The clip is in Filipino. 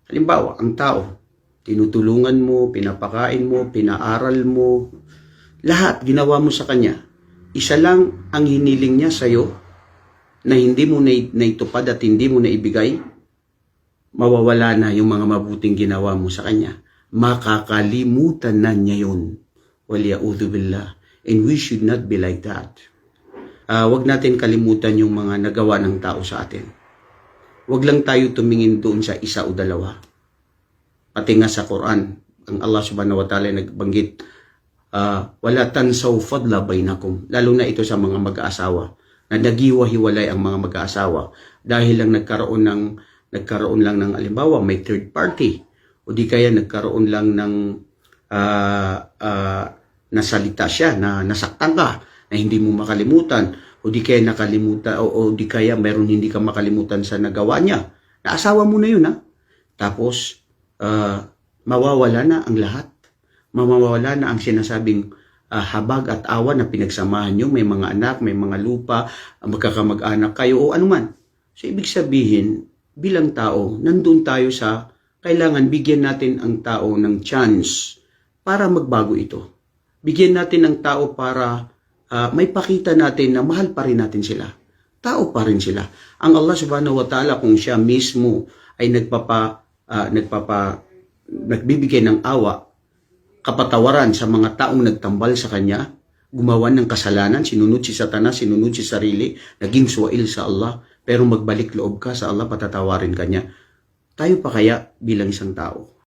Halimbawa, ang tao, tinutulungan mo, pinapakain mo, pinaaral mo, lahat ginawa mo sa kanya. Isa lang ang hiniling niya sa'yo na hindi mo naitupad at hindi mo naibigay, mawawala na yung mga mabuting ginawa mo sa kanya. Makakalimutan na niya yun. Waliya'udhu billah. And we should not be like that. Wag natin kalimutan yung mga nagawa ng tao sa atin. Wag lang tayo tumingin doon sa isa o dalawa. Pati nga sa Quran, ang Allah subhanahu wa ta'ala nagbanggit, wala tansaw fadla bainakum. Lalo na ito sa mga mag-aasawa, na nagiwa-hiwalay ang mga mag-aasawa dahil lang nagkaroon lang ng alimbawa, may third party, o di kaya nagkaroon lang ng nasalita siya, na nasaktan ka, na hindi mo makalimutan, o di kaya nakalimutan, o di kaya meron hindi ka makalimutan sa nagawa niya. Naasawa mo na yun, ha? Tapos, mawawala na ang lahat. Mawawala na ang sinasabing habag at awa na pinagsamahan nyo. May mga anak, may mga lupa, magkakamag-anak kayo, o anuman. So, ibig sabihin, bilang tao, nandun tayo sa kailangan bigyan natin ang tao ng chance para magbago ito. Bigyan natin ang tao para may pakita natin na mahal pa rin natin sila. Tao pa rin sila. Ang Allah subhanahu wa ta'ala, kung siya mismo ay nagbibigay ng awa, kapatawaran sa mga taong nagtambal sa kanya, gumawa ng kasalanan, sinunod si Satanas, sinunod si sarili, naging suwail sa Allah, pero magbalik loob ka sa Allah, patatawarin kanya. Tayo pa kaya bilang isang tao?